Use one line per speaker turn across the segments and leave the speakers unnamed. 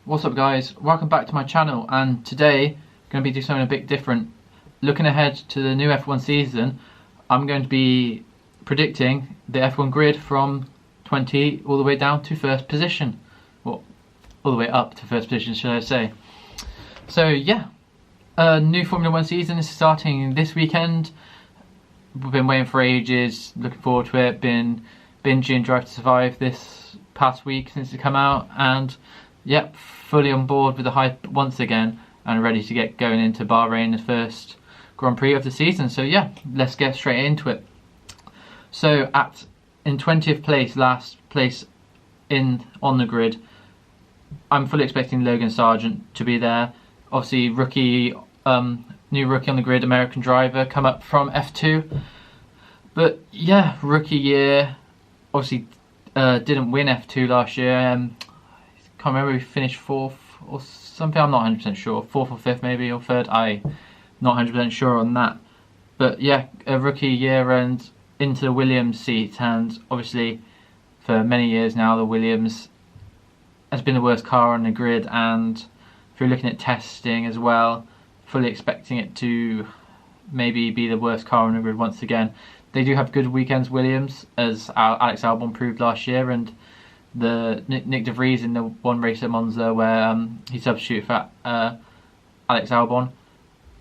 What's up guys, welcome back to my channel, and today I'm going to be doing something a bit different. Looking ahead to the new F1 season, I'm going to be predicting the F1 grid from 20 all the way down to first position. Well, all the way up to first position, should I say. So yeah, new Formula 1 season is starting this weekend. We've been waiting for ages, looking forward to it, been binging Drive to Survive this past week since it come out, and yep, fully on board with the hype once again and ready to get going into Bahrain, the first Grand Prix of the season. So yeah, let's get straight into it. So in 20th place, last place on the grid, I'm fully expecting Logan Sargent to be there. Obviously new rookie on the grid, American driver, come up from F2. But yeah, rookie year, obviously didn't win F2 last year. Can't remember if he finished 4th or something, I'm not 100% sure. 4th or 5th maybe, or 3rd, I'm not 100% sure on that. But yeah, a rookie year and into the Williams seat, and obviously for many years now the Williams has been the worst car on the grid, and if you're looking at testing as well, fully expecting it to maybe be the worst car on the grid once again. They do have good weekends, Williams, as Alex Albon proved last year, and the Nick De Vries in the one race at Monza where he substituted for Alex Albon.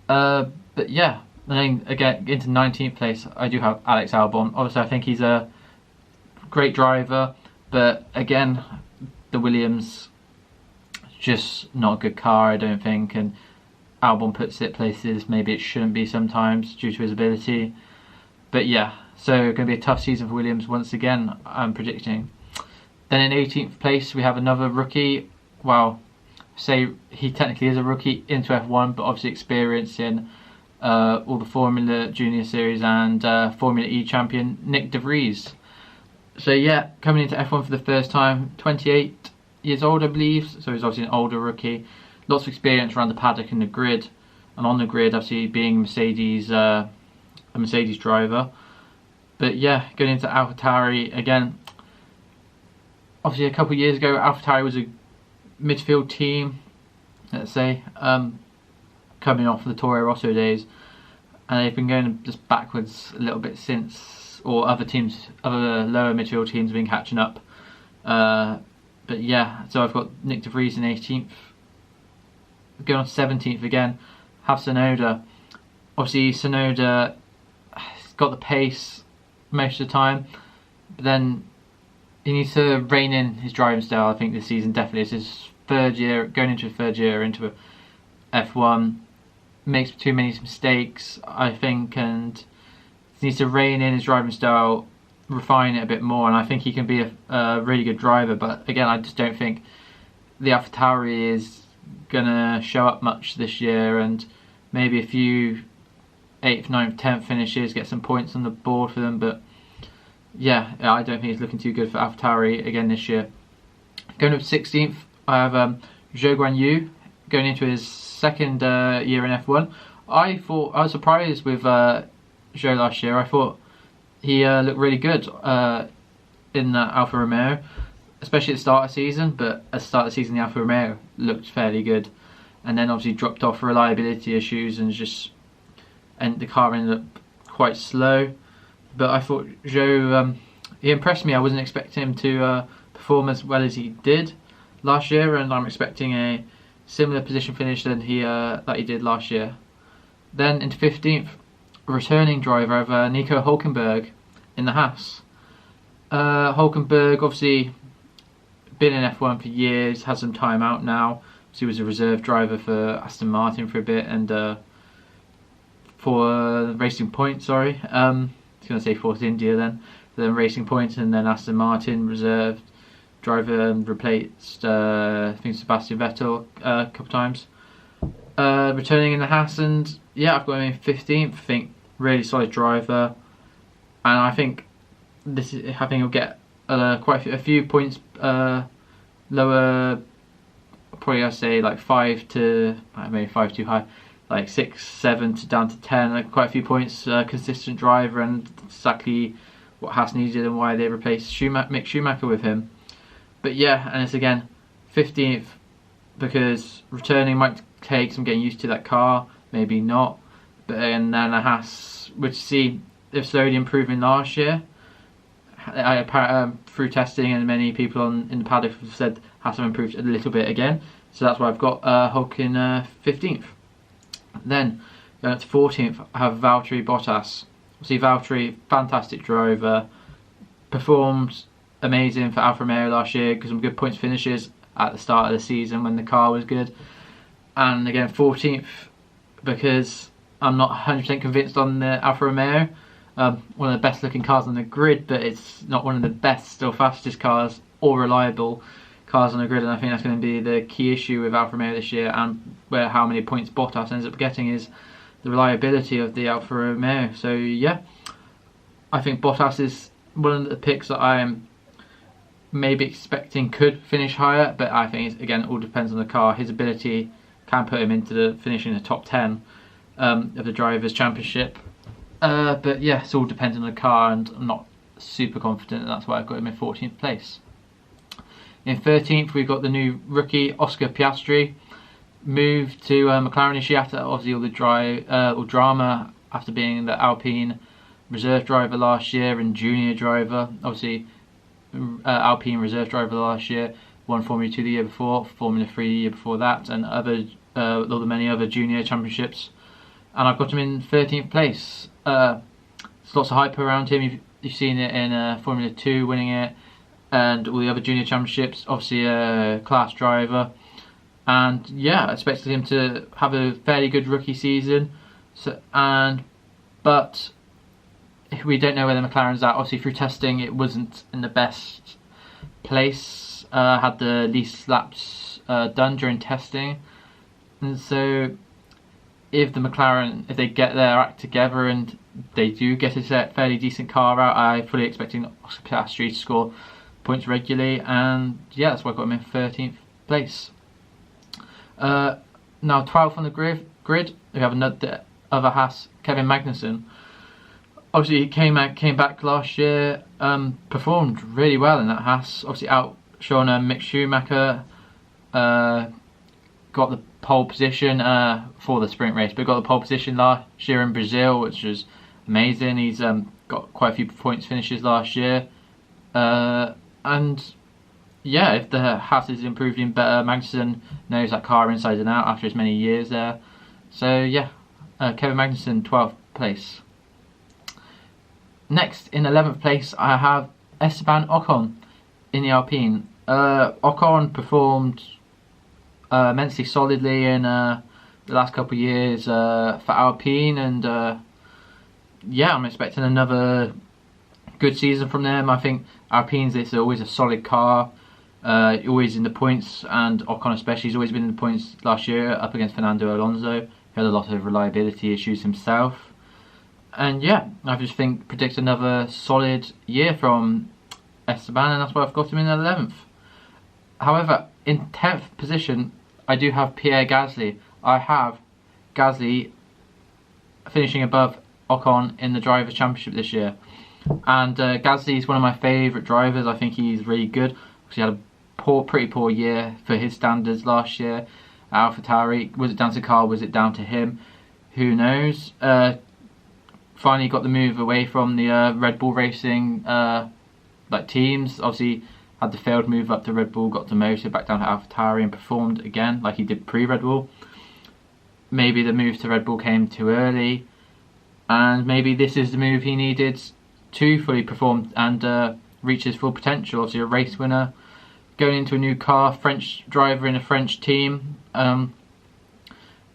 But yeah, then again into 19th place, I do have Alex Albon. Obviously, I think he's a great driver, but again, the Williams just not a good car, I don't think, and Albon puts it places maybe it shouldn't be sometimes due to his ability. But yeah, so going to be a tough season for Williams once again, I'm predicting. Then in 18th place we have another rookie. Well, say he technically is a rookie into F1, but obviously experienced in all the Formula Junior Series and Formula E champion, Nick De Vries. So yeah, coming into F1 for the first time, 28 years old I believe, so he's obviously an older rookie. Lots of experience around the paddock and the grid, and on the grid obviously being a Mercedes driver. But yeah, going into AlphaTauri again. Obviously a couple of years ago AlphaTauri was a midfield team, let's say, coming off the Toro Rosso days, and they've been going just backwards a little bit since, or other lower midfield teams have been catching up. But yeah, so I've got Nick De Vries in 18th. Going on 17th again, have Tsunoda. Obviously Tsunoda has got the pace most of the time, but then he needs to rein in his driving style. I think this season definitely is his third year, going into a third year into F1. Makes too many mistakes, I think, and he needs to rein in his driving style, refine it a bit more, and I think he can be a really good driver. But again, I just don't think the AlphaTauri is gonna show up much this year, and maybe a few 8th, 9th, 10th finishes, get some points on the board for them, but yeah, I don't think it's looking too good for AlphaTauri again this year. Going up 16th, I have Zhou Guanyu going into his second year in F1. I was surprised with Zhou last year. I thought he looked really good in Alfa Romeo, especially at the start of the season, but at the start of the season the Alfa Romeo looked fairly good, and then obviously dropped off for reliability issues, and the car ended up quite slow. But I thought Zhou, he impressed me. I wasn't expecting him to perform as well as he did last year, and I'm expecting a similar position finish than that he did last year. Then into 15th, returning driver of Nico Hülkenberg in the Haas. Hülkenberg obviously been in F1 for years, has some time out now. So he was a reserve driver for Aston Martin for a bit, and for Racing Point, sorry. I was going to say Force India then Racing Point, and then Aston Martin reserved driver, replaced I think Sebastian Vettel a couple times. Returning in the Haas, and yeah, I've got him in 15th. I think really solid driver, and I think he'll get quite a few points lower. Probably I'd say like 5 to maybe 5 too high, like 6, 7 to down to 10. Like quite a few points. Consistent driver, and exactly what Haas needed and why they replaced Mick Schumacher with him. But yeah, and it's again 15th, because returning might take some getting used to that car, maybe not. But then a Haas, which see they've slowly improving last year. Through testing, and many people in the paddock have said Haas have improved a little bit again. So that's why I've got Hulk in 15th. Then going up to 14th, I have Valtteri Bottas. See, Valtteri, fantastic driver, performed amazing for Alfa Romeo last year, got some good points finishes at the start of the season when the car was good. And again, 14th, because I'm not 100% convinced on the Alfa Romeo. One of the best looking cars on the grid, but it's not one of the best or fastest cars or reliable cars on the grid, and I think that's going to be the key issue with Alfa Romeo this year, and where how many points Bottas ends up getting is the reliability of the Alfa Romeo. So yeah, I think Bottas is one of the picks that I am maybe expecting could finish higher, but I think it's, again, it all depends on the car. His ability can put him into the finishing the top 10 of the Drivers' Championship. But yeah, it's all depending on the car, and I'm not super confident, and that's why I've got him in 14th place. In 13th, we've got the new rookie Oscar Piastri, moved to McLaren this year after obviously all the drama after being the Alpine reserve driver last year and junior driver. Obviously, Alpine reserve driver last year, won Formula 2 the year before, Formula 3 the year before that, and many other junior championships. And I've got him in 13th place. There's lots of hype around him. You've seen it in Formula 2 winning it, and all the other junior championships. Obviously a class driver, and yeah, I expected him to have a fairly good rookie season. But we don't know where the McLaren's at. Obviously through testing it wasn't in the best place, had the least laps done during testing, and so if the McLaren, if they get their act together and they do get a fairly decent car out, I'm fully expecting Oscar Piastri to score points regularly, and yeah, that's why I got him in 13th place. Now 12th on the grid, we have another other Haas, Kevin Magnussen. Obviously he came back last year, performed really well in that Haas, obviously outshone Mick Schumacher, got the pole position for the sprint race, but got the pole position last year in Brazil, which was amazing. He's got quite a few points finishes last year, and yeah, if the Haas is improved in better, Magnussen knows that car inside and out after his many years there. So yeah, Kevin Magnussen, 12th place. Next, in 11th place, I have Esteban Ocon in the Alpine. Ocon performed immensely solidly in the last couple of years for Alpine, and yeah, I'm expecting another good season from them. I think Alpine's it's always a solid car, always in the points, and Ocon especially has always been in the points last year up against Fernando Alonso, who had a lot of reliability issues himself. And yeah, I just predict another solid year from Esteban, and that's why I've got him in 11th. However, in 10th position, I do have Pierre Gasly. I have Gasly finishing above Ocon in the Drivers' Championship this year. And Gasly is one of my favourite drivers. I think he's really good. He had a pretty poor year for his standards last year at AlphaTauri. Was it down to the car? Was it down to him? Who knows? Finally got the move away from the Red Bull Racing teams. Obviously had the failed move up to Red Bull, got demoted back down to AlphaTauri and performed again like he did pre-Red Bull. Maybe the move to Red Bull came too early, and maybe this is the move he needed to fully perform and reach his full potential. Obviously a race winner, going into a new car, French driver in a French team, and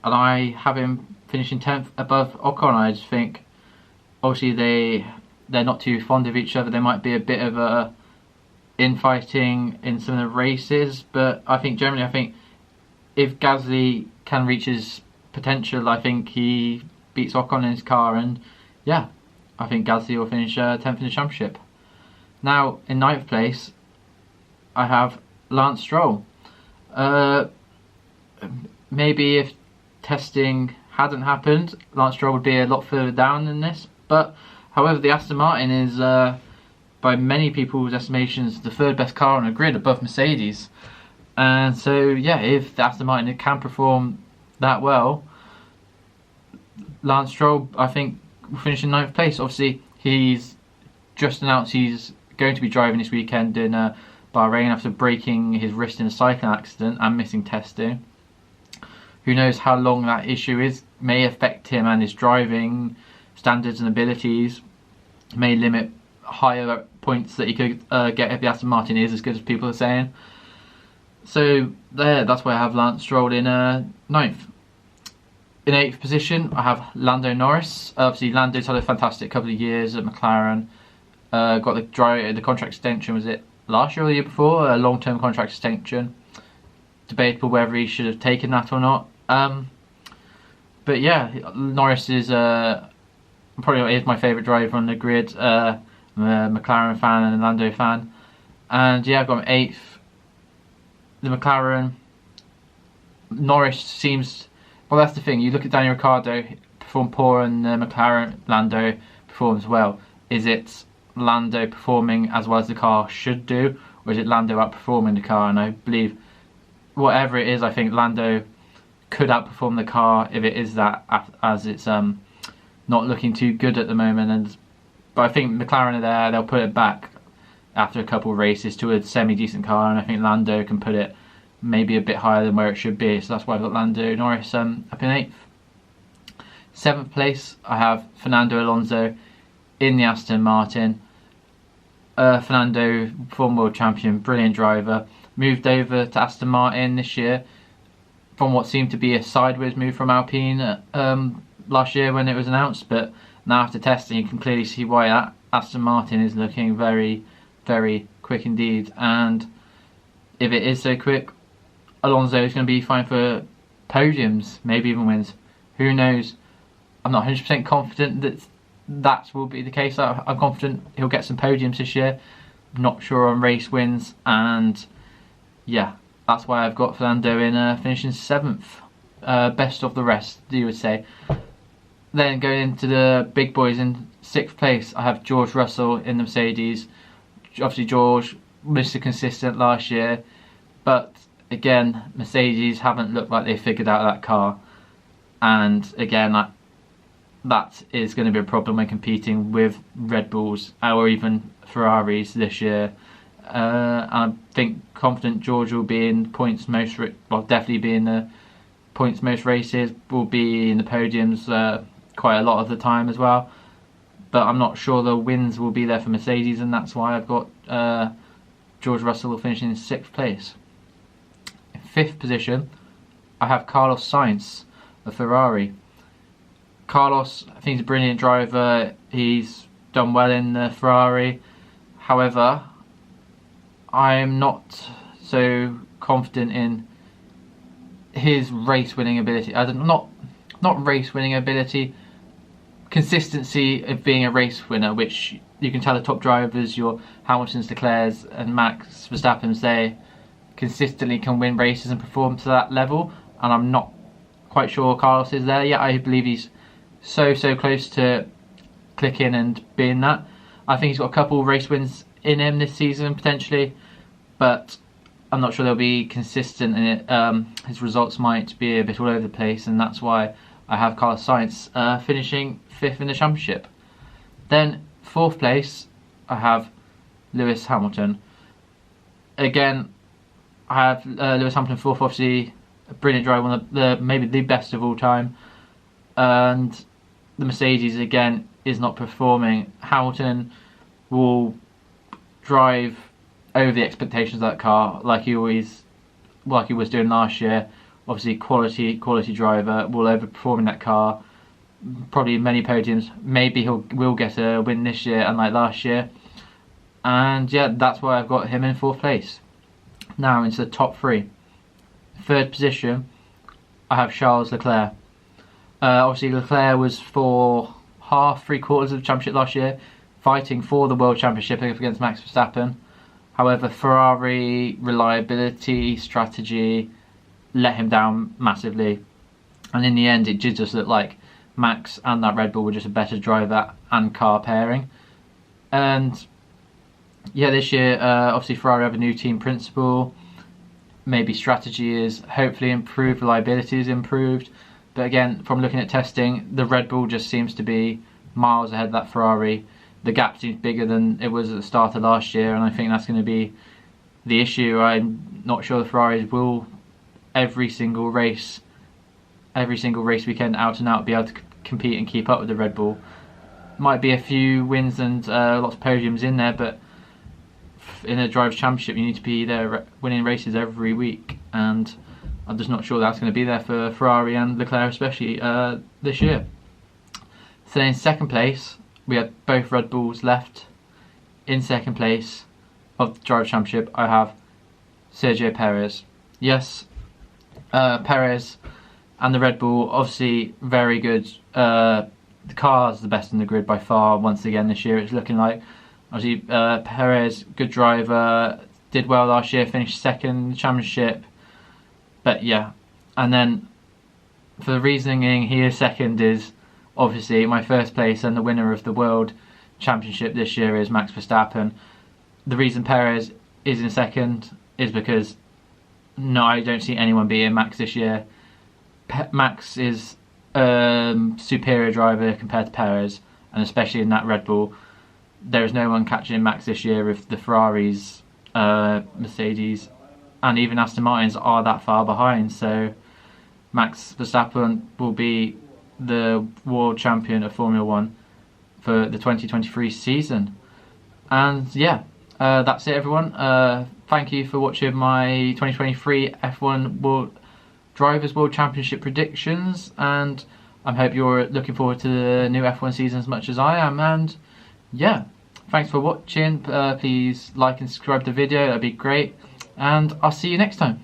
I have him finishing 10th above Ocon. I just think obviously they're not too fond of each other. There might be a bit of a infighting in some of the races, but I think generally, if Gasly can reach his potential, I think he beats Ocon in his car, and yeah, I think Gasly will finish 10th in the championship. Now in 9th place, I have Lance Stroll. Maybe if testing hadn't happened, Lance Stroll would be a lot further down than this, but however, the Aston Martin is by many people's estimations the third best car on the grid above Mercedes, And so yeah, if Aston Martin can perform that well, Lance Stroll, I think, will finish in 9th place. Obviously, he's just announced he's going to be driving this weekend in Bahrain after breaking his wrist in a cycling accident and missing testing. Who knows how long that issue is? May affect him and his driving standards and abilities. May limit higher points that he could get if the Aston Martin is as good as people are saying. So that's why I have Lance Stroll in 9th. In 8th position, I have Lando Norris. Obviously, Lando's had a fantastic couple of years at McLaren. Got the contract extension, was it last year or the year before? A long-term contract extension. Debatable whether he should have taken that or not. But yeah, Norris is probably is my favourite driver on the grid. I'm a McLaren fan and a Lando fan. And yeah, I've got him 8th. The McLaren, Norris seems... Well, that's the thing. You look at Daniel Ricciardo perform poor, and McLaren Lando performs well. Is it Lando performing as well as the car should do, or is it Lando outperforming the car? And I believe whatever it is, I think Lando could outperform the car if it is that, as it's not looking too good at the moment. But I think McLaren are there. They'll put it back after a couple of races to a semi-decent car, and I think Lando can put it maybe a bit higher than where it should be. So that's why I've got Lando Norris up in 8th. 7th place, I have Fernando Alonso in the Aston Martin. Fernando, former world champion, brilliant driver. Moved over to Aston Martin this year from what seemed to be a sideways move from Alpine last year when it was announced. But now after testing, you can clearly see why that Aston Martin is looking very, very quick indeed. And if it is so quick, Alonso is going to be fine for podiums, maybe even wins. Who knows? I'm not 100% confident that will be the case. I'm confident he'll get some podiums this year. Not sure on race wins, and yeah, that's why I've got Fernando in finishing 7th. Best of the rest, you would say. Then going into the big boys in 6th place, I have George Russell in the Mercedes. Obviously, George Mr. Consistent last year, but again, Mercedes haven't looked like they figured out that car, and again, that is going to be a problem when competing with Red Bulls or even Ferraris this year. I think confident George will be in points most, definitely be in the points most races, will be in the podiums quite a lot of the time as well. But I'm not sure the wins will be there for Mercedes, and that's why I've got George Russell finishing in 6th place. In 5th position, I have Carlos Sainz of Ferrari. Carlos, I think he's a brilliant driver. He's done well in the Ferrari. However, I'm not so confident in his race-winning ability. Not race-winning ability, consistency of being a race winner, which you can tell the top drivers, your Hamiltons, Leclercs and Max Verstappen's, they consistently can win races and perform to that level, and I'm not quite sure Carlos is there yet. I believe he's so close to clicking and being that. I think he's got a couple of race wins in him this season potentially, but I'm not sure they'll be consistent in it. His results might be a bit all over the place, and that's why I have Carlos Sainz finishing 5th in the championship. Then 4th place, I have Lewis Hamilton. Again, I have Lewis Hamilton 4th, obviously a brilliant driver, one of the maybe the best of all time. And the Mercedes again is not performing. Hamilton will drive over the expectations of that car, like he was doing last year. Obviously, quality driver, will overperform in that car. Probably many podiums. Maybe will get a win this year, unlike last year. And yeah, that's why I've got him in 4th place. Now into the top 3. 3rd position, I have Charles Leclerc. Obviously, Leclerc was for three quarters of the championship last year, fighting for the World Championship against Max Verstappen. However, Ferrari reliability, strategy let him down massively, and in the end it did just look like Max and that Red Bull were just a better driver and car pairing. And yeah, this year obviously Ferrari have a new team principal. maybe strategy is hopefully improved, reliability is improved. But again, from looking at testing, the Red Bull just seems to be miles ahead of that Ferrari. The gap seems bigger than it was at the start of last year, and I think that's going to be the issue. I'm not sure the Ferraris will every single race weekend out and out be able to compete and keep up with the Red Bull. Might be a few wins and lots of podiums in there, but in a Drivers' Championship you need to be there winning races every week, and I'm just not sure that's going to be there for Ferrari and Leclerc especially this year. So in second place we had both Red Bulls left. In second place of the Drivers' Championship I have Sergio Perez. Yes, Perez and the Red Bull, obviously very good. The car's the best in the grid by far once again this year, it's looking like. Obviously Perez, good driver, did well last year, finished second in the championship. But yeah, and then for the reasoning he is second is obviously my first place and the winner of the World Championship this year is Max Verstappen. The reason Perez is in second is because no, I don't see anyone beating Max this year. Max is superior driver compared to Perez, and especially in that Red Bull. There is no one catching Max this year if the Ferraris, Mercedes and even Aston Martins are that far behind. So Max Verstappen will be the world champion of Formula 1 for the 2023 season. And yeah, that's it everyone. Thank you for watching my 2023 F1 Drivers' World Championship predictions, and I hope you're looking forward to the new F1 season as much as I am. And yeah, thanks for watching. Please like and subscribe to the video, that'd be great, and I'll see you next time.